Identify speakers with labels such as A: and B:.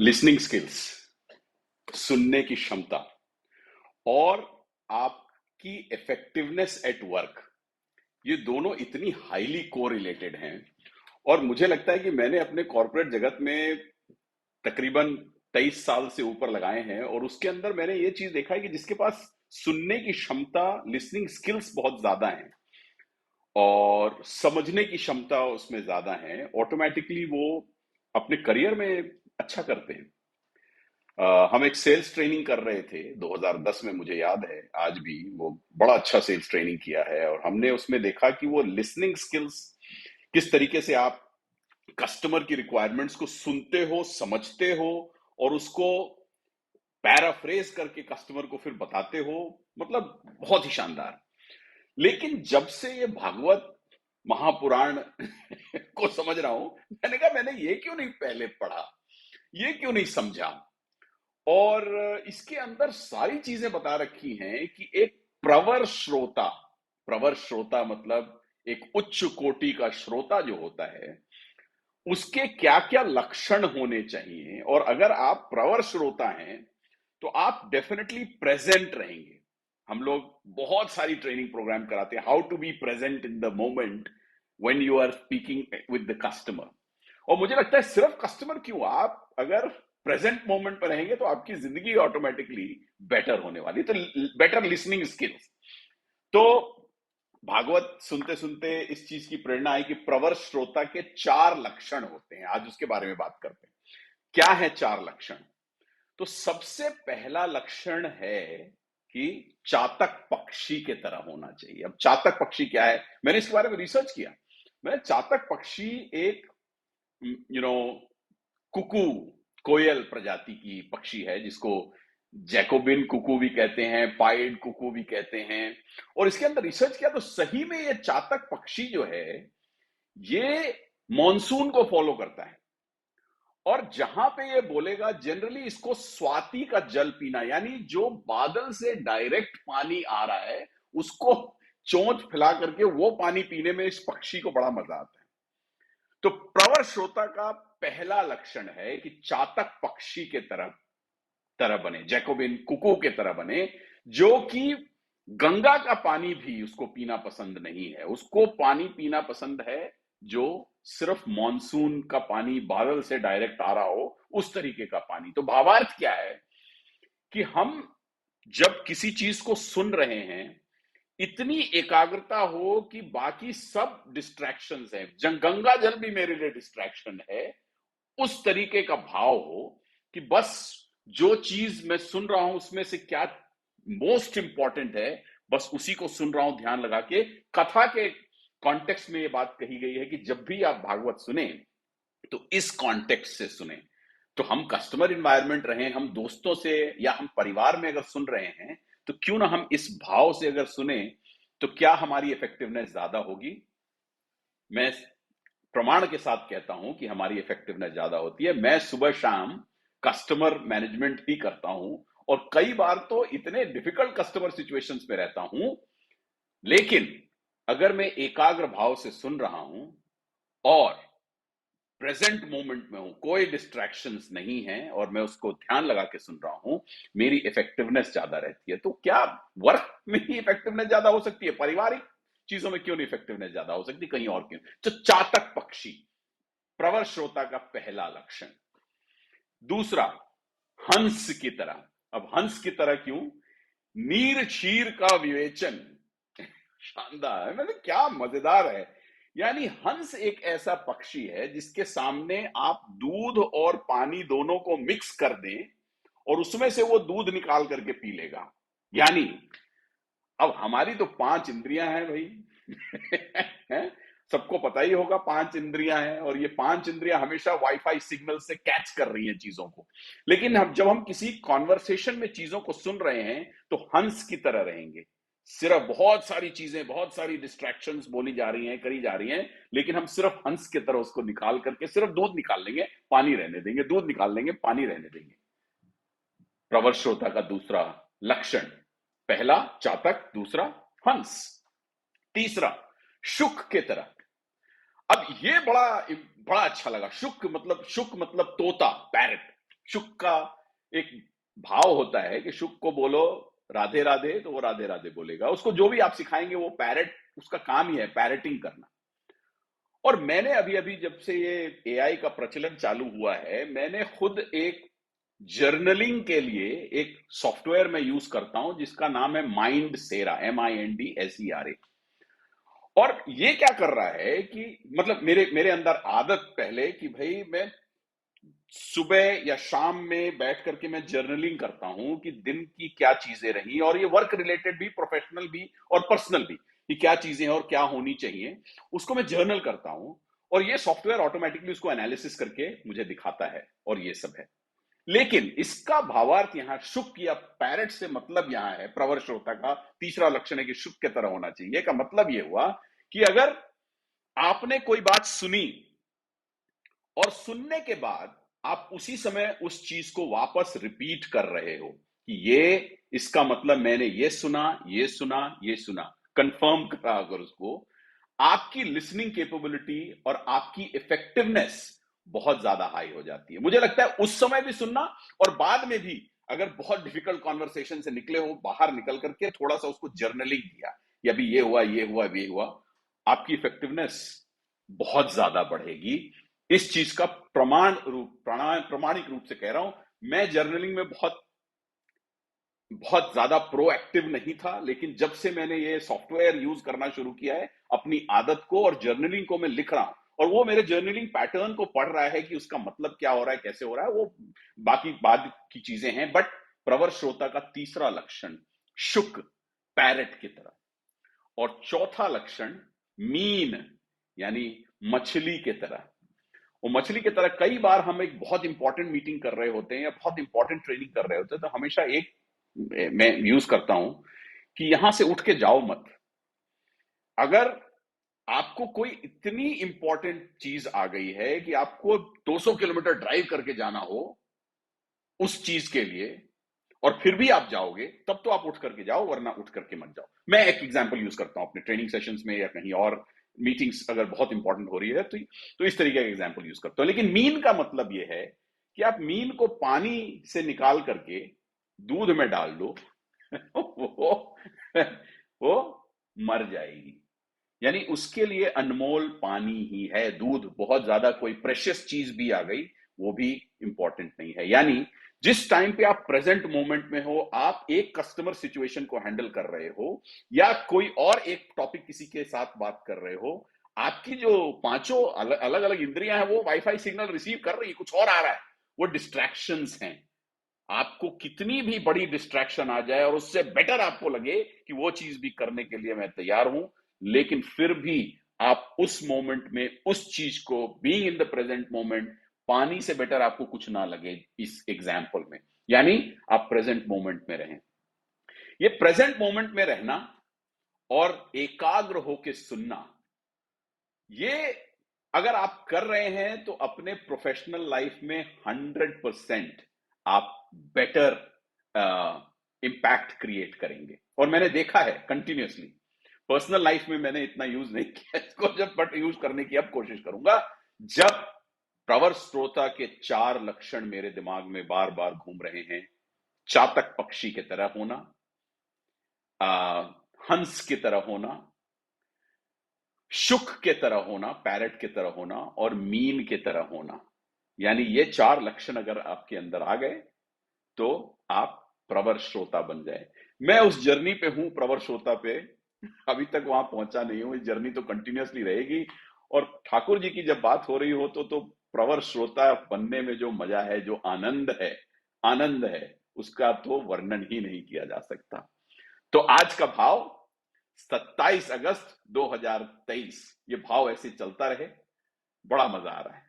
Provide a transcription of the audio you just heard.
A: Listening skills, सुनने की क्षमता और आपकी इफेक्टिवनेस एट वर्क, ये दोनों इतनी हाईली कोरिलेटेड हैं। और मुझे लगता है कि मैंने अपने कॉर्पोरेट जगत में तकरीबन 23 साल से ऊपर लगाए हैं और उसके अंदर मैंने ये चीज देखा है कि जिसके पास सुनने की क्षमता, लिसनिंग स्किल्स बहुत ज्यादा हैं और समझने की क्षमता उसमें ज्यादा है, ऑटोमेटिकली वो अपने करियर में अच्छा करते हैं। हम एक सेल्स ट्रेनिंग कर रहे थे 2010 में, मुझे याद है आज भी, वो बड़ा अच्छा सेल्स ट्रेनिंग किया है और हमने उसमें देखा कि वो लिसनिंग स्किल्स, किस तरीके से आप कस्टमर की रिक्वायरमेंट्स को सुनते हो, समझते हो और उसको पैराफ्रेज करके कस्टमर को फिर बताते हो, मतलब बहुत ही शानदार। लेकिन जब से ये भागवत महापुराण को समझ रहा हूं, मैंने कहा मैंने ये क्यों नहीं पहले पढ़ा, ये क्यों नहीं समझा। और इसके अंदर सारी चीजें बता रखी हैं कि एक प्रवर श्रोता, प्रवर श्रोता मतलब एक उच्च कोटि का श्रोता जो होता है, उसके क्या क्या लक्षण होने चाहिए। और अगर आप प्रवर श्रोता हैं तो आप डेफिनेटली प्रेजेंट रहेंगे। हम लोग बहुत सारी ट्रेनिंग प्रोग्राम कराते हैं, how to be present in the moment when you are speaking with the customer. और मुझे लगता है सिर्फ कस्टमर क्यों, आप अगर प्रेजेंट मोमेंट पर रहेंगे तो आपकी जिंदगी ऑटोमेटिकली बेटर होने वाली। तो बेटर लिसनिंग स्किल्स। तो भागवत सुनते सुनते इस चीज की प्रेरणा आई कि प्रवर श्रोता के 4 लक्षण होते हैं, आज उसके बारे में बात करते हैं। क्या है 4 लक्षण? तो सबसे पहला लक्षण है कि चातक पक्षी के तरह होना चाहिए। अब चातक पक्षी क्या है, मैंने इसके बारे में रिसर्च किया। मैं चातक पक्षी एक कुकू, कोयल प्रजाति की पक्षी है जिसको जैकोबिन कुकू भी कहते हैं, पाइड कुकू भी कहते हैं। और इसके अंदर रिसर्च किया तो सही में ये चातक पक्षी जो है ये मॉनसून को फॉलो करता है। और जहां पे ये बोलेगा जनरली इसको स्वाति का जल पीना, यानी जो बादल से डायरेक्ट पानी आ रहा है उसको चोंच फैला करके वो पानी पीने में इस पक्षी को बड़ा मजा आता है। तो प्रवर श्रोता का पहला लक्षण है कि चातक पक्षी के तरह तरह बने, जैकोबिन कुकू के तरह बने, जो कि गंगा का पानी भी उसको पीना पसंद नहीं है। उसको पानी पीना पसंद है जो सिर्फ मॉनसून का पानी, बादल से डायरेक्ट आ रहा हो, उस तरीके का पानी। तो भावार्थ क्या है कि हम जब किसी चीज को सुन रहे हैं, इतनी एकाग्रता हो कि बाकी सब डिस्ट्रैक्शंस हैं, गंगा जल भी मेरे लिए डिस्ट्रैक्शन है, उस तरीके का भाव हो कि बस जो चीज मैं सुन रहा हूं उसमें से क्या मोस्ट इंपॉर्टेंट है, बस उसी को सुन रहा हूं ध्यान लगा के। कथा के कॉन्टेक्स्ट में ये बात कही गई है कि जब भी आप भागवत सुने तो इस कॉन्टेक्स्ट से सुने। तो हम कस्टमर इन्वायरमेंट रहे, हम दोस्तों से या हम परिवार में अगर सुन रहे हैं तो क्यों ना हम इस भाव से अगर सुने, तो क्या हमारी इफेक्टिवनेस ज्यादा होगी। मैं प्रमाण के साथ कहता हूं कि हमारी इफेक्टिवनेस ज्यादा होती है। मैं सुबह शाम कस्टमर मैनेजमेंट ही करता हूं और कई बार तो इतने डिफिकल्ट कस्टमर सिचुएशंस में रहता हूं, लेकिन अगर मैं एकाग्र भाव से सुन रहा हूं और प्रेजेंट मोमेंट में हूं, कोई डिस्ट्रैक्शंस नहीं है और मैं उसको ध्यान लगा के सुन रहा हूं, मेरी इफेक्टिवनेस ज्यादा रहती है। तो क्या वर्क में ही इफेक्टिवनेस ज्यादा हो सकती है, पारिवारिक चीजों में क्यों नहीं इफेक्टिवनेस ज्यादा हो सकती, कहीं और क्यों? तो चातक पक्षी, प्रवर श्रोता का पहला लक्षण। दूसरा, हंस की तरह। अब हंस की तरह क्यों? नीर क्षीर का विवेचन। शानदार है, मतलब क्या मजेदार है। यानी हंस एक ऐसा पक्षी है जिसके सामने आप दूध और पानी दोनों को मिक्स कर दें और उसमें से वो दूध निकाल करके पी लेगा। यानी अब हमारी तो 5 इंद्रियां हैं भाई हैं? सबको पता ही होगा 5 इंद्रियां हैं और ये 5 इंद्रियां हमेशा वाईफाई सिग्नल से कैच कर रही हैं चीजों को। लेकिन हम जब हम किसी कॉन्वर्सेशन में चीजों को सुन रहे हैं तो हंस की तरह रहेंगे। सिर्फ बहुत सारी चीजें, बहुत सारी डिस्ट्रैक्शंस बोली जा रही हैं, करी जा रही हैं, लेकिन हम सिर्फ हंस की तरह उसको निकाल करके सिर्फ दूध निकाल लेंगे, पानी रहने देंगे, दूध निकाल लेंगे, पानी रहने देंगे। प्रवर श्रोता का दूसरा लक्षण, पहला चातक, दूसरा हंस, तीसरा शुक के तरह। अब ये बड़ा बड़ा अच्छा लगा। शुक मतलब तोता, पैरट। शुक का एक भाव होता है कि शुक को बोलो राधे राधे तो वो राधे राधे बोलेगा, उसको जो भी आप सिखाएंगे वो पैरेट, उसका काम ही है पैरेटिंग करना। और मैंने अभी अभी जब से ये एआई का प्रचलन चालू हुआ है, मैंने खुद एक जर्नलिंग के लिए एक सॉफ्टवेयर मैं यूज करता हूं जिसका नाम है माइंड सेरा, MINDSERA। और ये क्या कर रहा है कि मतलब मेरे मेरे अंदर आदत पहले कि भाई मैं सुबह या शाम में बैठ करके मैं जर्नलिंग करता हूं कि दिन की क्या चीजें रही, और ये वर्क रिलेटेड भी, प्रोफेशनल भी और पर्सनल भी, कि क्या चीजें हैं और क्या होनी चाहिए, उसको मैं जर्नल करता हूं। और ये सॉफ्टवेयर ऑटोमेटिकली उसको एनालिसिस करके मुझे दिखाता है, और ये सब है। लेकिन इसका भावार्थ यहाँ शुक या पैरेट से मतलब यहाँ है, प्रवर श्रोता का तीसरा लक्षण है कि शुक के तरह होना चाहिए, का मतलब ये हुआ कि अगर आपने कोई बात सुनी और सुनने के बाद आप उसी समय उस चीज को वापस रिपीट कर रहे हो कि ये, इसका मतलब मैंने ये सुना, ये सुना, ये सुना, कंफर्म करा, अगर उसको, आपकी लिसनिंग कैपेबिलिटी और आपकी इफेक्टिवनेस बहुत ज्यादा हाई हो जाती है। मुझे लगता है उस समय भी सुनना और बाद में भी, अगर बहुत डिफिकल्ट कॉन्वर्सेशन से निकले हो, बाहर निकल करके थोड़ा सा उसको जर्नलिंग किया, या अभी ये हुआ, ये हुआ, ये हुआ, आपकी इफेक्टिवनेस बहुत ज्यादा बढ़ेगी। इस चीज का प्रमाणिक रूप से कह रहा हूं। मैं जर्नलिंग में बहुत बहुत ज्यादा प्रोएक्टिव नहीं था, लेकिन जब से मैंने ये सॉफ्टवेयर यूज करना शुरू किया है, अपनी आदत को और जर्नलिंग को मैं लिख रहा हूं, और वो मेरे जर्नलिंग पैटर्न को पढ़ रहा है कि उसका मतलब क्या हो रहा है, कैसे हो रहा है, वो बाकी बाद की चीजें हैं। बट प्रवर श्रोता का तीसरा लक्षण शुक, पैरेट की तरह। और चौथा लक्षण मीन, यानी मछली की तरह। वो मछली की तरह, कई बार हम एक बहुत इंपॉर्टेंट मीटिंग कर रहे होते हैं या बहुत इंपॉर्टेंट ट्रेनिंग कर रहे होते हैं, तो हमेशा एक मैं यूज करता हूं कि यहां से उठ के जाओ मत। अगर आपको कोई इतनी इंपॉर्टेंट चीज आ गई है कि आपको 200 किलोमीटर ड्राइव करके जाना हो उस चीज के लिए, और फिर भी आप जाओगे, तब तो आप उठ करके जाओ, वरना उठ करके मत जाओ। मैं एक एग्जांपल यूज करता हूं अपने ट्रेनिंग सेशंस में या कहीं और मीटिंग्स अगर बहुत इंपॉर्टेंट हो रही है, तो इस तरीके का एग्जांपल यूज करता हूं। लेकिन मीन का मतलब यह है कि आप मीन को पानी से निकाल करके दूध में डाल दो वो वो मर जाएगी। यानी उसके लिए अनमोल पानी ही है दूध। बहुत ज्यादा कोई प्रेशियस चीज भी आ गई, वो भी इंपॉर्टेंट नहीं है। यानी जिस टाइम पे आप प्रेजेंट मोमेंट में हो, आप एक कस्टमर सिचुएशन को हैंडल कर रहे हो या कोई और एक टॉपिक किसी के साथ बात कर रहे हो, आपकी जो पांचों अलग अलग इंद्रियां हैं वो वाईफाई सिग्नल रिसीव कर रही है, कुछ और आ रहा है, वो डिस्ट्रैक्शंस हैं। आपको कितनी भी बड़ी डिस्ट्रैक्शन आ जाए और उससे बेटर आपको लगे कि वो चीज भी करने के लिए मैं तैयार हूं, लेकिन फिर भी आप उस मोमेंट में उस चीज को, being in the present moment, पानी से बेटर आपको कुछ ना लगे इस एग्जाम्पल में। यानी आप प्रेजेंट मोमेंट में रहें। ये प्रेजेंट मोमेंट में रहना और एकाग्र होके सुनना, ये अगर आप कर रहे हैं तो अपने प्रोफेशनल लाइफ में 100% आप बेटर इम्पैक्ट क्रिएट करेंगे। और मैंने देखा है कंटिन्यूअसली। पर्सनल लाइफ में मैंने इतना यूज नहीं किया इसको, जब बट यूज करने की अब कोशिश करूंगा। जब प्रवर श्रोता के 4 लक्षण मेरे दिमाग में बार बार घूम रहे हैं, चातक पक्षी की तरह होना, हंस की तरह होना, शुक के तरह होना, पैरेट की तरह होना, और मीन की तरह होना, यानी ये 4 लक्षण अगर आपके अंदर आ गए तो आप प्रवर श्रोता बन जाए। मैं उस जर्नी पे हूं, प्रवर श्रोता पे। अभी तक वहां पहुंचा नहीं हूं। इस जर्नी तो कंटिन्यूअसली रहेगी। और ठाकुर जी की जब बात हो रही हो तो प्रवर श्रोता बनने में जो मजा है, जो आनंद है, उसका तो वर्णन ही नहीं किया जा सकता। तो आज का भाव 27 अगस्त 2023, ये भाव ऐसे चलता रहे। बड़ा मजा आ रहा है।